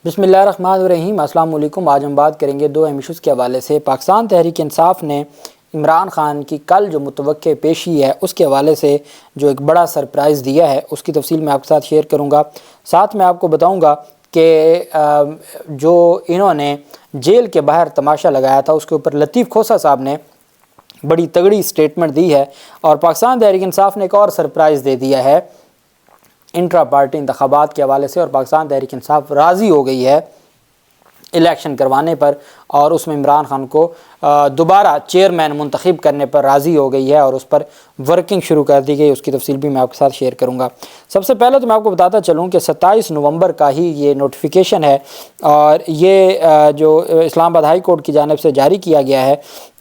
بسم اللہ الرحمن الرحیم۔ السلام علیکم۔ آج ہم بات کریں گے دو اہم ایشوز کے حوالے سے۔ پاکستان تحریک انصاف نے عمران خان کی کل جو متوقع پیشی ہے اس کے حوالے سے جو ایک بڑا سرپرائز دیا ہے، اس کی تفصیل میں آپ کے ساتھ شیئر کروں گا۔ ساتھ میں آپ کو بتاؤں گا کہ جو انہوں نے جیل کے باہر تماشا لگایا تھا اس کے اوپر لطیف کھوسہ صاحب نے بڑی تگڑی سٹیٹمنٹ دی ہے، اور پاکستان تحریک انصاف نے ایک اور سرپرائز دے دیا ہے انٹرا پارٹی انتخابات کے حوالے سے، اور پاکستان تحریک انصاف راضی ہو گئی ہے الیکشن کروانے پر، اور اس میں عمران خان کو دوبارہ چیئرمین منتخب کرنے پر راضی ہو گئی ہے اور اس پر ورکنگ شروع کر دی گئی۔ اس کی تفصیل بھی میں آپ کے ساتھ شیئر کروں گا۔ سب سے پہلے تو میں آپ کو بتاتا چلوں کہ 27 نومبر کا ہی یہ نوٹیفیکیشن ہے، اور یہ جو اسلام آباد ہائی کورٹ کی جانب سے جاری کیا گیا ہے،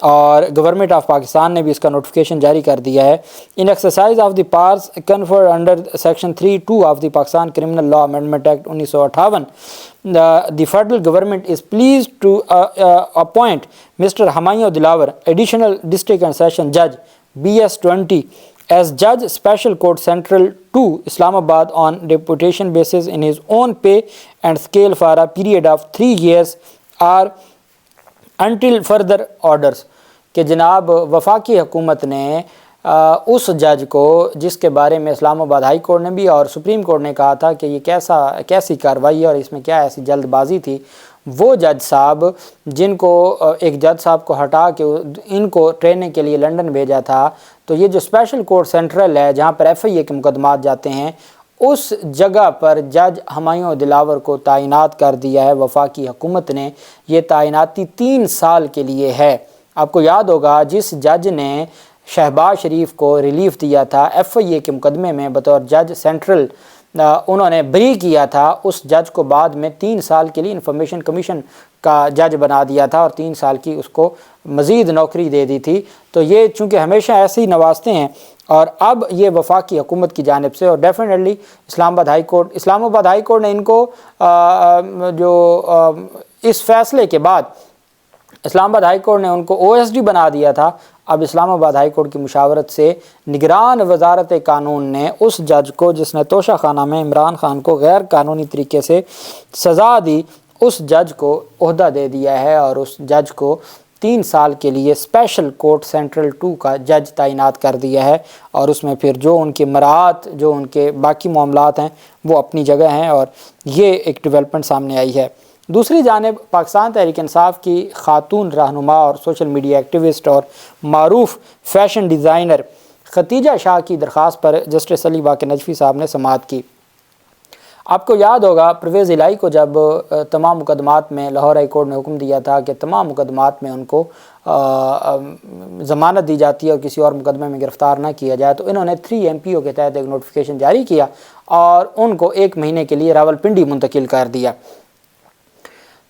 اور گورنمنٹ آف پاکستان نے بھی اس کا نوٹیفیکیشن جاری کر دیا ہے۔ In exercise of the powers conferred under section 3(2) of the Pakistan criminal law amendment act 1958، the federal government is pleased to appoint Mr. Humayun Dilawar, additional district and session judge BS20, as judge special court central 2 Islamabad on deputation basis in his own pay and scale for a period of 3 years or until further orders۔ کہ جناب وفاقی حکومت نے اس جج کو، جس کے بارے میں اسلام آباد ہائی کورٹ نے بھی اور سپریم کورٹ نے کہا تھا کہ یہ کیسی کارروائی ہے اور اس میں کیا ایسی جلد بازی تھی، وہ جج صاحب جن کو ایک جج صاحب کو ہٹا کے ان کو ٹریننگ کے لیے لنڈن بھیجا تھا، تو یہ جو اسپیشل کورٹ سینٹرل ہے جہاں پر FIA کے مقدمات جاتے ہیں، اس جگہ پر جج ہمایوں دلاور کو تعینات کر دیا ہے وفاقی حکومت نے۔ یہ تعیناتی 3 سال کے لیے ہے۔ آپ کو یاد ہوگا جس جج نے شہباز شریف کو ریلیف دیا تھا FIA کے مقدمے میں بطور جج سینٹرل، انہوں نے بری کیا تھا، اس جج کو بعد میں 3 سال کے لیے انفارمیشن کمیشن کا جج بنا دیا تھا اور 3 سال کی اس کو مزید نوکری دے دی تھی۔ تو یہ چونکہ ہمیشہ ایسے ہی نوازتے ہیں، اور اب یہ وفاقی حکومت کی جانب سے، اور ڈیفینیٹلی اسلام آباد ہائی کورٹ نے ان کو اس فیصلے کے بعد اسلام آباد ہائی کورٹ نے ان کو OSD بنا دیا تھا۔ اب اسلام آباد ہائی کورٹ کی مشاورت سے نگران وزارت قانون نے اس جج کو جس نے توشہ خانہ میں عمران خان کو غیر قانونی طریقے سے سزا دی، اس جج کو عہدہ دے دیا ہے، اور اس جج کو 3 سال کے لیے اسپیشل کورٹ سینٹرل 2 کا جج تعینات کر دیا ہے، اور اس میں پھر جو ان کے مراعات، جو ان کے باقی معاملات ہیں وہ اپنی جگہ ہیں، اور یہ ایک ڈیولپمنٹ سامنے آئی ہے۔ دوسری جانب پاکستان تحریک انصاف کی خاتون رہنما اور سوشل میڈیا ایکٹیوسٹ اور معروف فیشن ڈیزائنر ختیجہ شاہ کی درخواست پر جسٹس علی باقر نجفی صاحب نے سماعت کی۔ آپ کو یاد ہوگا پرویز الہی کو جب تمام مقدمات میں لاہور ہائی کورٹ نے حکم دیا تھا کہ تمام مقدمات میں ان کو ضمانت دی جاتی ہے اور کسی اور مقدمے میں گرفتار نہ کیا جائے، تو انہوں نے 3 MPO کے تحت ایک نوٹیفیکیشن جاری کیا اور ان کو 1 مہینے کے لیے راولپنڈی منتقل کر دیا۔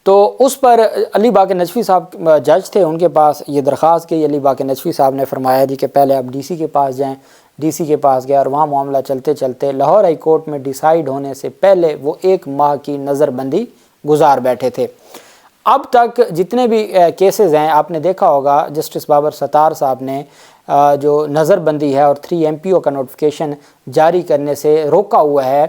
تو اس پر علی باقر نجفی صاحب جج تھے، ان کے پاس یہ درخواست گئی۔ علی باقر نجفی صاحب نے فرمایا جی کہ پہلے آپ DC کے پاس جائیں۔ DC کے پاس گیا اور وہاں معاملہ چلتے چلتے لاہور ہائی کورٹ میں ڈیسائیڈ ہونے سے پہلے وہ 1 ماہ کی نظر بندی گزار بیٹھے تھے۔ اب تک جتنے بھی کیسز ہیں آپ نے دیکھا ہوگا جسٹس بابر ستار صاحب نے جو نظر بندی ہے اور 3 MPO کا نوٹیفیکیشن جاری کرنے سے روکا ہوا ہے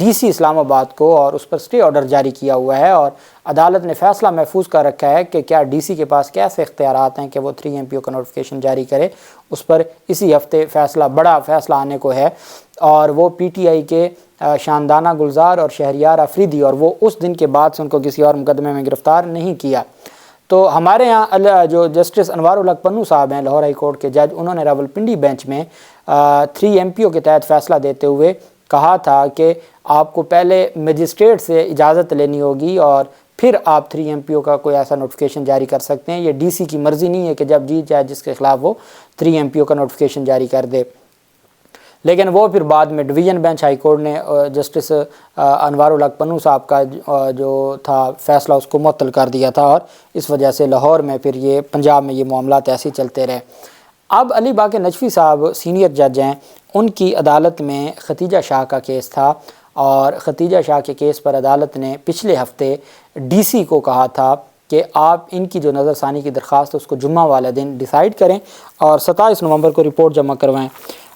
DC اسلام آباد کو، اور اس پر سٹے آرڈر جاری کیا ہوا ہے، اور عدالت نے فیصلہ محفوظ کر رکھا ہے کہ کیا DC کے پاس کیسے اختیارات ہیں کہ وہ 3 MPO کا نوٹیفیکیشن جاری کرے۔ اس پر اسی ہفتے بڑا فیصلہ آنے کو ہے، اور وہ PTI کے شاندانہ گلزار اور شہریار آفریدی، اور وہ اس دن کے بعد سے ان کو کسی اور مقدمے میں گرفتار نہیں کیا۔ تو ہمارے ہاں جو جسٹس انوار الحق پنو صاحب ہیں لاہور ہائی کورٹ کے جج، انہوں نے راولپنڈی بینچ میں 3 MPO کے تحت فیصلہ دیتے ہوئے کہا تھا کہ آپ کو پہلے مجسٹریٹ سے اجازت لینی ہوگی اور پھر آپ 3 MPO کا کوئی ایسا نوٹیفیکیشن جاری کر سکتے ہیں۔ یہ DC کی مرضی نہیں ہے کہ جب جی چاہے جس کے خلاف وہ 3 MPO کا نوٹیفیکیشن جاری کر دے۔ لیکن وہ پھر بعد میں ڈویژن بینچ ہائی کورٹ نے جسٹس انوار الحق پنو صاحب کا جو تھا فیصلہ اس کو معطل کر دیا تھا، اور اس وجہ سے لاہور میں پھر یہ پنجاب میں یہ معاملات ایسے ہی چلتے رہے۔ اب علی باقر نجفی صاحب سینئر جج ہیں، ان کی عدالت میں ختیجہ شاہ کا کیس تھا، اور ختیجہ شاہ کے کیس پر عدالت نے پچھلے ہفتے DC کو کہا تھا کہ آپ ان کی جو نظر ثانی کی درخواست ہے اس کو جمعہ والے دن ڈیسائیڈ کریں اور 27 نومبر کو رپورٹ جمع کروائیں۔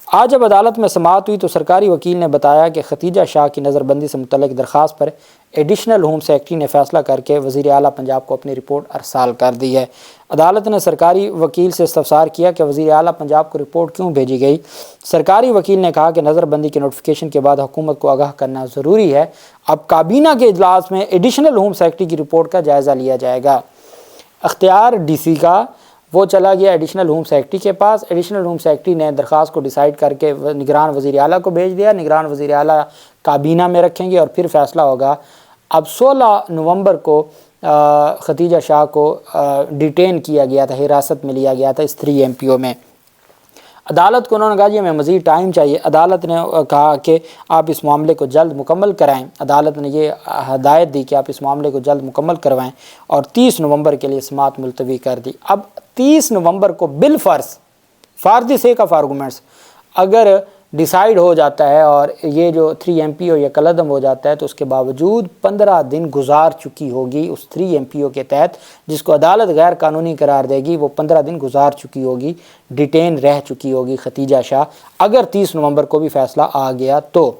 آج جب عدالت میں سماعت ہوئی تو سرکاری وکیل نے بتایا کہ ختیجہ شاہ کی نظر بندی سے متعلق درخواست پر ایڈیشنل ہوم سیکرٹری نے فیصلہ کر کے وزیر اعلیٰ پنجاب کو اپنی رپورٹ ارسال کر دی ہے۔ عدالت نے سرکاری وکیل سے استفسار کیا کہ وزیر اعلیٰ پنجاب کو رپورٹ کیوں بھیجی گئی۔ سرکاری وکیل نے کہا کہ نظر بندی کے نوٹیفیکیشن کے بعد حکومت کو آگاہ کرنا ضروری ہے۔ اب کابینہ کے اجلاس میں ایڈیشنل ہوم سیکرٹری کی رپورٹ کا جائزہ لیا جائے گا۔ اختیار ڈی سی کا وہ چلا گیا ایڈیشنل ہوم سیکرٹری کے پاس۔ ایڈیشنل ہوم سیکرٹری نے درخواست کو ڈیسائیڈ کر کے نگران وزیر اعلیٰ کو بھیج دیا۔ نگران وزیر اعلیٰ کابینہ میں رکھیں گے اور پھر فیصلہ ہوگا۔ اب 16 نومبر کو ختیجہ شاہ کو ڈیٹین کیا گیا تھا، حراست میں لیا گیا تھا اس 3 MPO میں۔ عدالت کو انہوں نے کہا جی ہمیں مزید ٹائم چاہیے۔ عدالت نے کہا کہ آپ اس معاملے کو جلد مکمل کرائیں۔ عدالت نے یہ ہدایت دی کہ آپ اس معاملے کو جلد مکمل کروائیں اور 30 نومبر کے لیے سماعت ملتوی کر دی۔ اب 30 نومبر کو بالفرض for the sake of arguments اگر ڈیسائیڈ ہو جاتا ہے اور یہ جو 3 MPO یہ کالعدم ہو جاتا ہے تو اس کے باوجود 15 دن گزار چکی ہوگی اس 3 MPO کے تحت، جس کو عدالت غیر قانونی قرار دے گی، وہ 15 دن گزار چکی ہوگی، ڈیٹین رہ چکی ہوگی ختیجہ شاہ، اگر 30 نومبر کو بھی فیصلہ آ گیا تو۔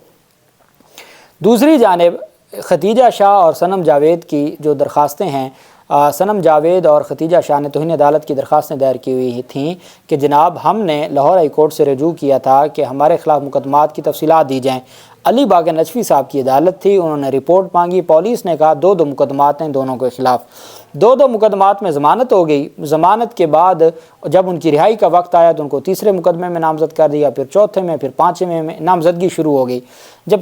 دوسری جانب ختیجہ شاہ اور صنم جاوید کی جو درخواستیں ہیں، صنم جاوید اور ختیجہ شاہ نے توہین عدالت کی درخواستیں دائر کی ہوئی تھیں کہ جناب ہم نے لاہور ہائی کورٹ سے رجوع کیا تھا کہ ہمارے خلاف مقدمات کی تفصیلات دی جائیں۔ علی باغ نجفی صاحب کی عدالت تھی، انہوں نے رپورٹ مانگی، پولیس نے کہا 2 مقدمات ہیں دونوں کے خلاف۔ 2 مقدمات میں ضمانت ہو گئی۔ ضمانت کے بعد جب ان کی رہائی کا وقت آیا تو ان کو تیسرے مقدمے میں نامزد کر دیا، پھر چوتھے میں، پھر 5ویں میں نامزدگی شروع ہو گئی۔ جب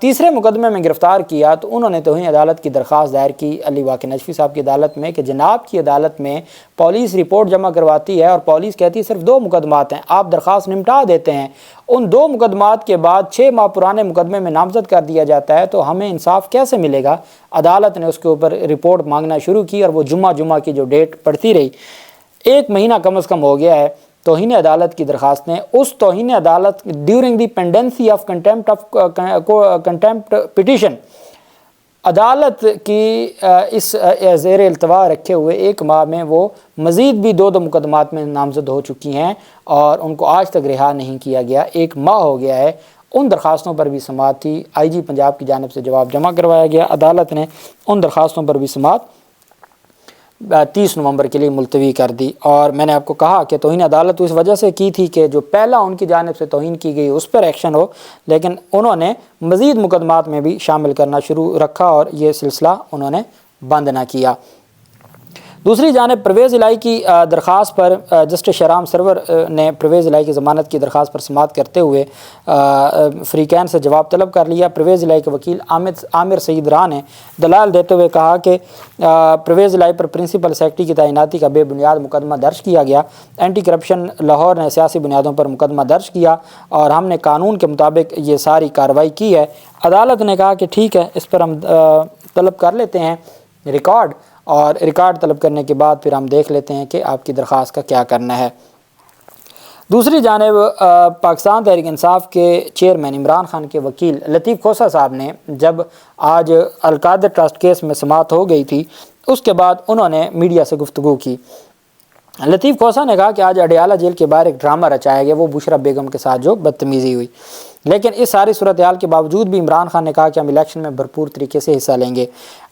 تیسرے مقدمے میں گرفتار کیا تو انہوں نے توہین عدالت کی درخواست دائر کی علی باغ نجفی صاحب کی عدالت میں کہ جناب کی عدالت میں پولیس رپورٹ جمع کرواتی ہے اور پولیس کہتی ہے صرف 2 مقدمات ہیں، آپ درخواست نمٹا دیتے ہیں، ان 2 مقدمات کے بعد 6 ماہ پرانے مقدمے میں نامزد کر دیا جاتا ہے تو ہمیں انصاف کیسے ملے گا؟ عدالت نے اس کے اوپر رپورٹ مانگنا شروع کی اور وہ جمعہ کی جو ڈیٹ پڑتی رہی، 1 مہینہ کم از کم ہو گیا ہے توہین عدالت کی درخواستیں۔ اس توہین عدالت during the pendency of contempt petition, عدالت کی اس زیر التوا رکھے ہوئے 1 ماہ میں وہ مزید بھی 2 مقدمات میں نامزد ہو چکی ہیں اور ان کو آج تک رہا نہیں کیا گیا۔ 1 ماہ ہو گیا ہے، ان درخواستوں پر بھی سماعت تھی، IG پنجاب کی جانب سے جواب جمع کروایا گیا، عدالت نے ان درخواستوں پر بھی سماعت 30 نومبر کے لیے ملتوی کر دی۔ اور میں نے آپ کو کہا کہ توہین عدالت اس وجہ سے کی تھی کہ جو پہلا ان کی جانب سے توہین کی گئی اس پر ایکشن ہو، لیکن انہوں نے مزید مقدمات میں بھی شامل کرنا شروع رکھا اور یہ سلسلہ انہوں نے بند نہ کیا۔ دوسری جانب پرویز الہی کی درخواست پر جسٹس شہرام سرور نے پرویز الہی کی ضمانت کی درخواست پر سماعت کرتے ہوئے فریقین سے جواب طلب کر لیا۔ پرویز الہی کے وکیل عامر سعید راہ نے دلائل دیتے ہوئے کہا کہ پرویز الہی پر پرنسپل سیکرٹری کی تعیناتی کا بے بنیاد مقدمہ درج کیا گیا۔ اینٹی کرپشن لاہور نے سیاسی بنیادوں پر مقدمہ درج کیا اور ہم نے قانون کے مطابق یہ ساری کارروائی کی ہے۔ عدالت نے کہا کہ ٹھیک ہے، اس پر ہم طلب کر لیتے ہیں ریکارڈ، اور ریکارڈ طلب کرنے کے بعد پھر ہم دیکھ لیتے ہیں کہ آپ کی درخواست کا کیا کرنا ہے۔ دوسری جانب پاکستان تحریک انصاف کے چیئرمین عمران خان کے وکیل لطیف کھوسہ صاحب نے جب آج القادر ٹرسٹ کیس میں سماعت ہو گئی تھی، اس کے بعد انہوں نے میڈیا سے گفتگو کی۔ لطیف کھوسہ نے کہا کہ آج اڈیالہ جیل کے باہر ایک ڈرامہ رچایا گیا، وہ بشرا بیگم کے ساتھ جو بدتمیزی ہوئی، لیکن اس ساری صورتحال کے باوجود بھی عمران خان نے کہا کہ ہم الیکشن میں بھرپور طریقے سے حصہ لیں گے۔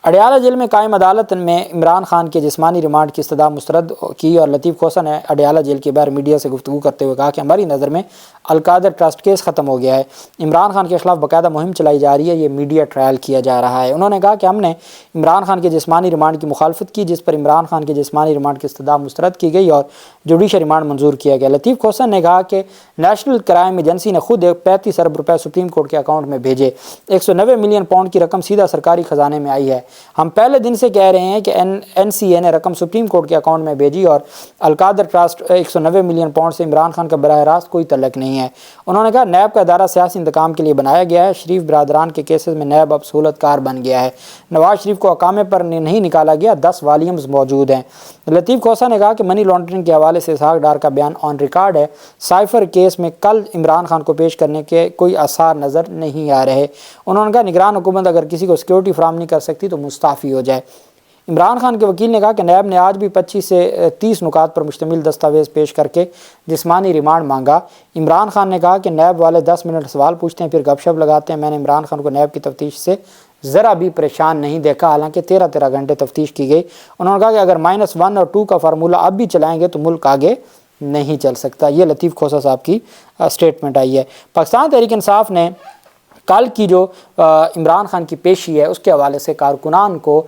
اڈیالہ جیل میں قائم عدالت میں عمران خان کے جسمانی ریمانڈ کی استدعا مسترد کی اور لطیف کھوسہ نے اڈیالہ جیل کے باہر میڈیا سے گفتگو کرتے ہوئے کہا کہ ہماری نظر میں القادر ٹرسٹ کیس ختم ہو گیا ہے، عمران خان کے خلاف باقاعدہ مہم چلائی جا رہی ہے، یہ میڈیا ٹرائل کیا جا رہا ہے۔ انہوں نے کہا کہ ہم نے عمران خان کے جسمانی ریمانڈ کی مخالفت کی، جس پر عمران خان کے جسمانی ریمانڈ کی استدعا مسترد کی گئی اور جوڈیشل ریمانڈ منظور کیا گیا۔ لطیف کھوسہ نے کہا کہ نیشنل کرائم ایجنسی نے خود 35 ارب روپے سپریم کورٹ کے اکاؤنٹ میں بھیجے، 190 ملین پاؤنڈ کی رقم سیدھا سرکاری خزانے میں آئی ہے۔ ہم پہلے دن سے کہہ رہے ہیں کہ NCA نے رقم سپریم کورٹ کے اکاؤنٹ میں بھیجی اور القادر ٹرسٹ 190 ملین پاؤنڈ سے عمران خان کا براہ راست کوئی تعلق نہیں ہے۔ انہوں نے کہا نیب کا ادارہ سیاسی انتقام کے لیے بنایا گیا ہے، شریف برادران کے کیسز میں نیب اب سہولت کار بن گیا ہے، نواز شریف کو اقامے پر نہیں نکالا گیا، 10 والیومز موجود ہیں۔ لطیف کھوسہ نے کہا کہ منی لانڈرنگ کے حوالے سے اسحاق ڈار کا بیان آن ریکارڈ ہے، سائفر کیس میں کل عمران خان کو پیش کرنے کے کوئی آثار نظر نہیں آ رہے۔ انہوں نے کہا نگران حکومت اگر کسی کو سیکیورٹی فراہم نہیں کر سکتی تو مستعفی ہو جائے۔ عمران خان کے وکیل نے کہا کہ نیب نے آج بھی 25 سے 30 نکات پر مشتمل دستاویز پیش کر کے جسمانی ریمانڈ مانگا۔ عمران خان نے کہا کہ نیب والے 10 منٹ سوال پوچھتے ہیں پھر گپ شپ لگاتے ہیں۔ میں نے عمران خان کو نیب کی تفتیش سے ذرا بھی پریشان نہیں دیکھا، حالانکہ 13 گھنٹے تفتیش کی گئی۔ انہوں نے کہا کہ اگر -1 اور 2 کا فارمولہ اب بھی چلائیں گے تو ملک آگے نہیں چل سکتا۔ یہ لطیف کھوسہ صاحب کی سٹیٹمنٹ آئی ہے۔ پاکستان تحریک انصاف نے کل کی جو عمران خان کی پیشی ہے اس کے حوالے سے کارکنان کو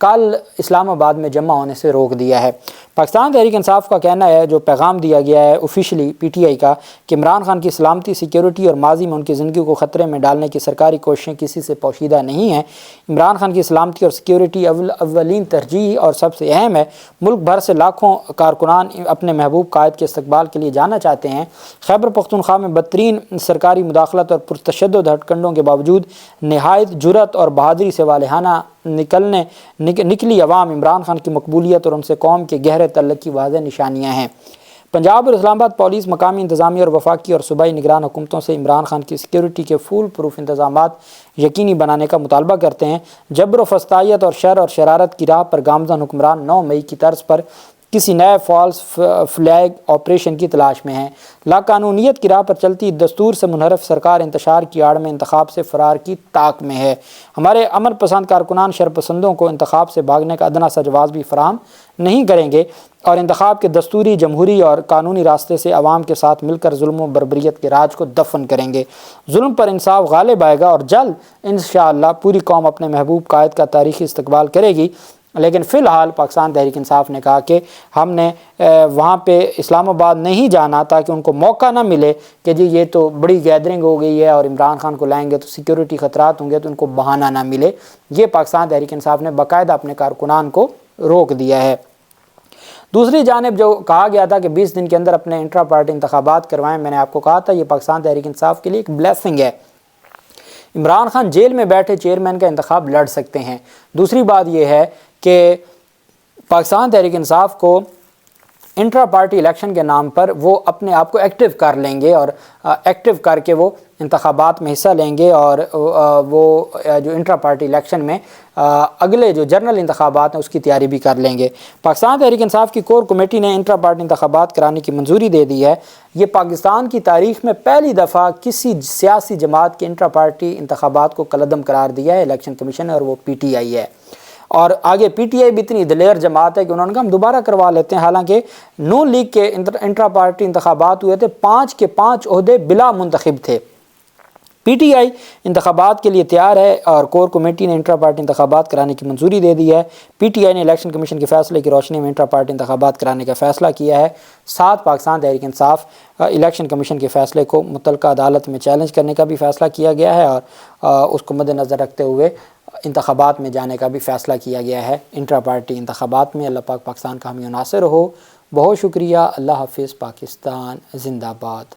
کل اسلام آباد میں جمع ہونے سے روک دیا ہے۔ پاکستان تحریک انصاف کا کہنا ہے، جو پیغام دیا گیا ہے آفیشلی PTI کا، کہ عمران خان کی سلامتی، سیکیورٹی اور ماضی میں ان کی زندگی کو خطرے میں ڈالنے کی سرکاری کوششیں کسی سے پوشیدہ نہیں ہیں۔ عمران خان کی سلامتی اور سیکیورٹی اولین ترجیح اور سب سے اہم ہے۔ ملک بھر سے لاکھوں کارکنان اپنے محبوب قائد کے استقبال کے لیے جانا چاہتے ہیں۔ خیبر پختونخوا میں بدترین سرکاری مداخلت اور پرتشدد ہتھ کنڈوں کے باوجود نہایت جرأت اور بہادری سے والہانہ نکلی عوام عمران خان کی مقبولیت اور ان سے قوم کے گہرے تعلق کی واضح نشانیاں ہیں۔ پنجاب اور اسلام آباد پولیس مقامی انتظامیہ اور وفاقی اور صوبائی نگران حکومتوں سے عمران خان کی سیکیورٹی کے فول پروف انتظامات یقینی بنانے کا مطالبہ کرتے ہیں۔ جبر و فسطائیت اور شر اور شرارت کی راہ پر گامزن حکمران 9 مئی کی طرز پر کسی نئے فالس فلیگ آپریشن کی تلاش میں ہیں۔ لاقانونیت کی راہ پر چلتی دستور سے منحرف سرکار انتشار کی آڑ میں انتخاب سے فرار کی طاق میں ہے۔ ہمارے امن پسند کارکنان شرپسندوں کو انتخاب سے بھاگنے کا ادنا سا جواز بھی فراہم نہیں کریں گے اور انتخاب کے دستوری، جمہوری اور قانونی راستے سے عوام کے ساتھ مل کر ظلم و بربریت کے راج کو دفن کریں گے۔ ظلم پر انصاف غالب آئے گا اور جلد انشاءاللہ پوری قوم اپنے محبوب قائد کا تاریخی استقبال کرے گی۔ لیکن فی الحال پاکستان تحریک انصاف نے کہا کہ ہم نے وہاں پہ اسلام آباد نہیں جانا تاکہ ان کو موقع نہ ملے کہ جی یہ تو بڑی گیدرنگ ہو گئی ہے اور عمران خان کو لائیں گے تو سیکیورٹی خطرات ہوں گے، تو ان کو بہانہ نہ ملے۔ یہ پاکستان تحریک انصاف نے باقاعدہ اپنے کارکنان کو روک دیا ہے۔ دوسری جانب جو کہا گیا تھا کہ 20 دن کے اندر اپنے انٹرا پارٹی انتخابات کروائیں، میں نے آپ کو کہا تھا یہ پاکستان تحریک انصاف کے لیے ایک بلیسنگ ہے۔ عمران خان جیل میں بیٹھے چیئرمین کا انتخاب لڑ سکتے ہیں۔ دوسری بات یہ ہے کہ پاکستان تحریک انصاف کو انٹرا پارٹی الیکشن کے نام پر وہ اپنے آپ کو ایکٹیو کر لیں گے اور ایکٹیو کر کے وہ انتخابات میں حصہ لیں گے اور وہ جو انٹرا پارٹی الیکشن میں اگلے جو جنرل انتخابات ہیں اس کی تیاری بھی کر لیں گے۔ پاکستان تحریک انصاف کی کور کمیٹی نے انٹرا پارٹی انتخابات کرانے کی منظوری دے دی ہے۔ یہ پاکستان کی تاریخ میں پہلی دفعہ کسی سیاسی جماعت کے انٹرا پارٹی انتخابات کو کالعدم قرار دیا ہے الیکشن کمیشن نے، اور وہ PTI ہے۔ اور آگے PTI بھی اتنی دلیر جماعت ہے کہ انہوں نے کہا ہم دوبارہ کروا لیتے ہیں، حالانکہ نون لیگ کے انٹرا پارٹی انتخابات ہوئے تھے، 5 کے 5 عہدے بلا منتخب تھے۔ PTI انتخابات کے لیے تیار ہے اور کور کمیٹی نے انٹرا پارٹی انتخابات کرانے کی منظوری دے دی ہے۔ PTI نے الیکشن کمیشن کے فیصلے کی روشنی میں انٹرا پارٹی انتخابات کرانے کا فیصلہ کیا ہے۔ ساتھ پاکستان تحریک انصاف الیکشن کمیشن کے فیصلے کو متعلقہ عدالت میں چیلنج کرنے کا بھی فیصلہ کیا گیا ہے اور اس کو مد نظر رکھتے ہوئے انتخابات میں جانے کا بھی فیصلہ کیا گیا ہے انٹرا پارٹی انتخابات میں۔ اللہ پاک پاکستان کا حامی و ناصر ہو۔ بہت شکریہ۔ اللہ حافظ۔ پاکستان زندہ باد۔